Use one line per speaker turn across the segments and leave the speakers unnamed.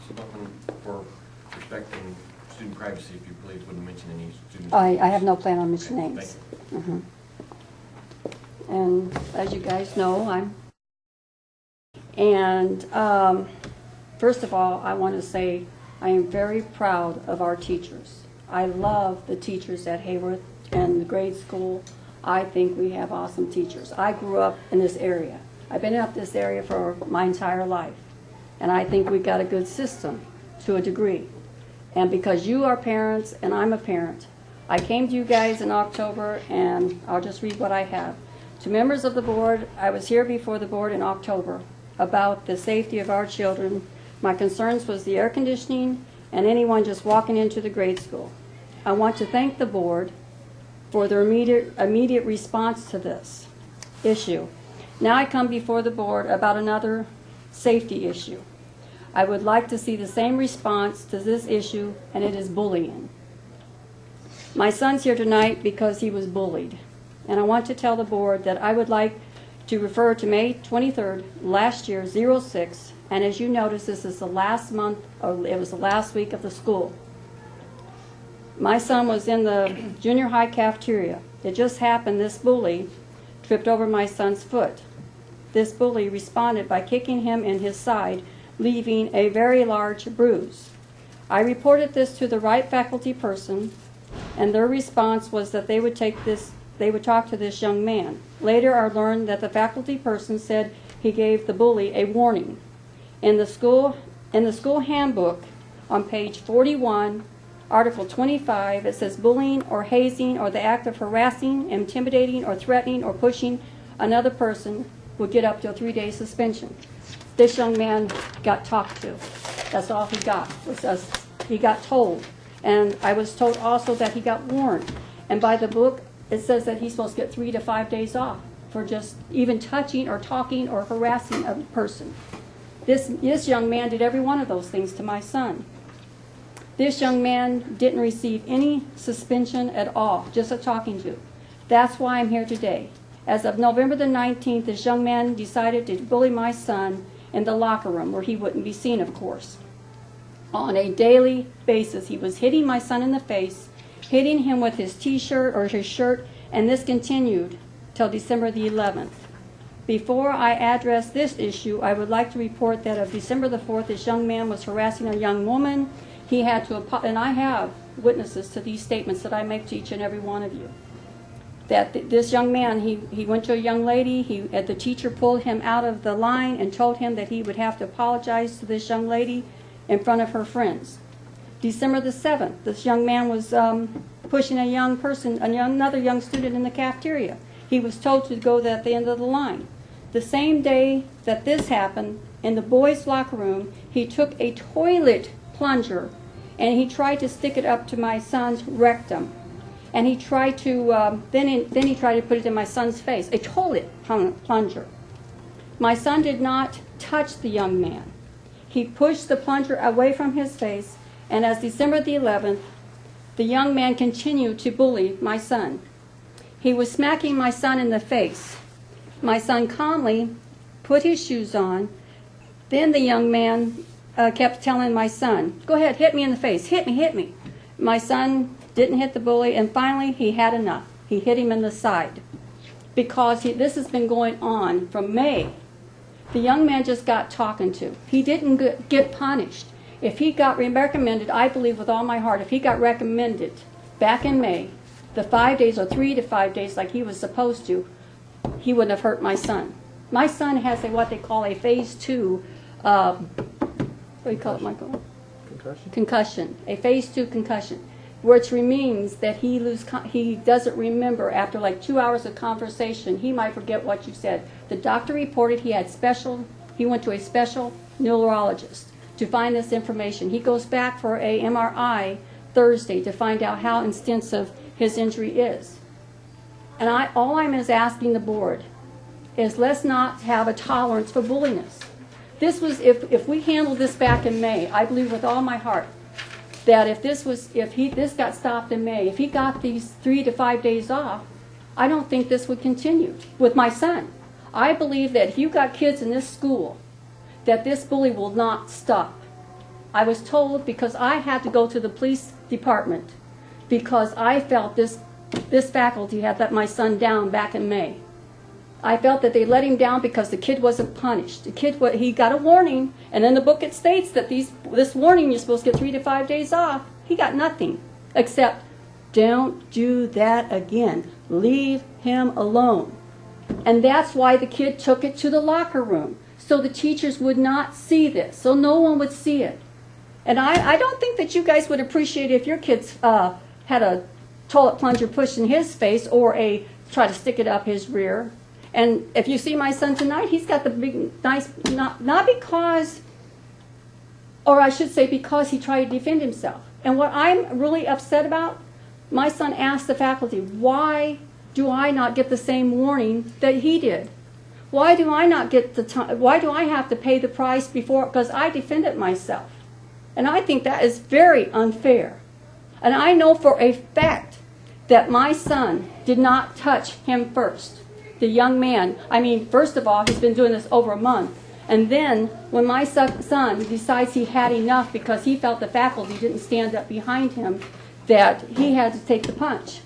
So nothing for respecting student privacy, if you please wouldn't mention any students.
I have no plan on mentioning
Okay,
names.
thank you.
And as you guys know, first of all, I want to say I am very proud of our teachers. I love the teachers at Heyworth and the grade school. I think we have awesome teachers. I grew up in this area. I've been up this area for my entire life. And I think we've got a good system to a degree. And because you are parents and I'm a parent, I came to you guys in October, and I'll just read what I have. To members of the board, I was here before the board in October about the safety of our children. My concerns was the air conditioning and anyone just walking into the grade school. I want to thank the board for their immediate response to this issue. Now I come before the board about another safety issue. I would like to see the same response to this issue, and it is bullying. My son's here tonight because he was bullied, and I want to tell the board that I would like to refer to May 23rd, last year, 06, and as you notice, this is the last month, or it was the last week of the school. My son was in the junior high cafeteria. It just happened this bully tripped over my son's foot. This bully responded by kicking him in his side, leaving a very large bruise. I reported this to the right faculty person, and their response was that they would talk to this young man. Later I learned that the faculty person said he gave the bully a warning. In the school handbook on page 41, Article 25, it says bullying or hazing or the act of harassing, intimidating, or threatening or pushing another person would get up to a 3-day suspension. This young man got talked to. That's all he got. He got told. And I was told also that he got warned. And by the book, it says that he's supposed to get 3 to 5 days off for just even touching or talking or harassing a person. This young man did every one of those things to my son. This young man didn't receive any suspension at all, just a talking to. That's why I'm here today. As of November the 19th, this young man decided to bully my son in the locker room, where he wouldn't be seen, of course. On a daily basis, he was hitting my son in the face, hitting him with his t-shirt or his shirt, and this continued till December the 11th. Before I address this issue, I would like to report that of December the 4th, this young man was harassing a young woman. He had to, and I have witnesses to these statements that I make to each and every one of you, that this young man, he went to a young lady, the teacher pulled him out of the line and told him that he would have to apologize to this young lady in front of her friends. December the 7th, this young man was pushing a young person, another young student in the cafeteria. He was told to go at the end of the line. The same day that this happened, in the boys' locker room, he took a toilet plunger and he tried to stick it up to my son's rectum. And he tried to, then he tried to put it in my son's face, a toilet plunger. My son did not touch the young man. He pushed the plunger away from his face, and as December the 11th, the young man continued to bully my son. He was smacking my son in the face. My son calmly put his shoes on. Then the young man kept telling my son, "Go ahead, hit me in the face, hit me, hit me." My son didn't hit the bully, and finally he had enough. He hit him in the side. Because this has been going on from May. The young man just got talking to. He didn't get punished. If he got recommended, I believe with all my heart, if he got recommended back in May, the 5 days or 3 to 5 days like he was supposed to, he wouldn't have hurt my son. My son has what they call a phase 2, what do you call it, Michael? Concussion. A phase 2 concussion, which means that he doesn't remember after like 2 hours of conversation. He might forget what you said. The doctor reported he went to a special neurologist to find this information. He goes back for a MRI Thursday to find out how extensive his injury is. And all I'm asking the board is let's not have a tolerance for bulliness. This was, if we handled this back in May, I believe with all my heart that if this got stopped in May, if he got these 3 to 5 days off, I don't think this would continue with my son. I believe that if you got kids in this school, that this bully will not stop. I was told because I had to go to the police department because I felt this faculty had let my son down back in May. I felt that they let him down because the kid wasn't punished. The kid, he got a warning, and in the book it states that this warning, you're supposed to get 3 to 5 days off. He got nothing except, don't do that again. Leave him alone. And that's why the kid took it to the locker room, so the teachers would not see this, so no one would see it. And I don't think that you guys would appreciate if your kids had a toilet plunger pushed in his face or try to stick it up his rear. And if you see my son tonight, he's got the big, nice, not because, or I should say because he tried to defend himself. And what I'm really upset about, my son asked the faculty, why do I not get the same warning that he did? Why do I not get the time? Why do I have to pay the price before? Because I defended myself. And I think that is very unfair. And I know for a fact that my son did not touch him first. The young man, I mean, first of all, he's been doing this over a month. And then when my son decides he had enough because he felt the faculty didn't stand up behind him, that he had to take the punch.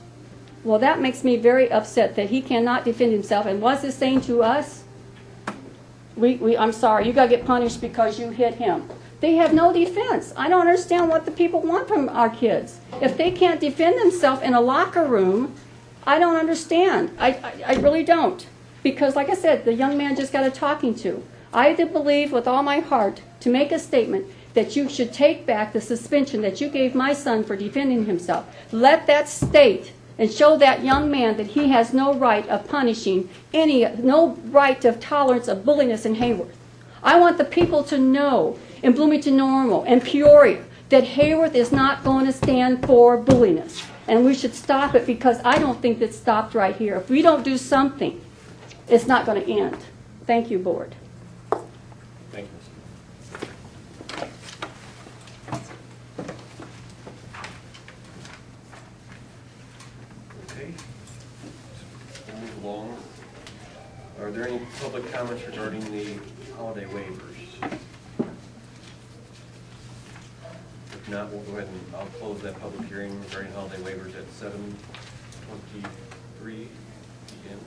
Well, that makes me very upset that he cannot defend himself. And was this saying to us, I'm sorry, you got to get punished because you hit him. They have no defense. I don't understand what the people want from our kids. If they can't defend themselves in a locker room, I don't understand. I really don't. Because like I said, the young man just got a talking to. I did believe with all my heart to make a statement that you should take back the suspension that you gave my son for defending himself. Let that state and show that young man that he has no right of punishing no right of tolerance of bulliness in Heyworth. I want the people to know in Bloomington Normal and Peoria that Heyworth is not going to stand for bulliness. And we should stop it because I don't think it's stopped right here. If we don't do something, it's not going to end. Thank you, Board.
Thank you, Ms. Okay. We'll move along. Are there any public comments regarding the holiday waivers? If not, we'll go ahead and I'll close that public hearing regarding holiday waivers at 7:23 p.m.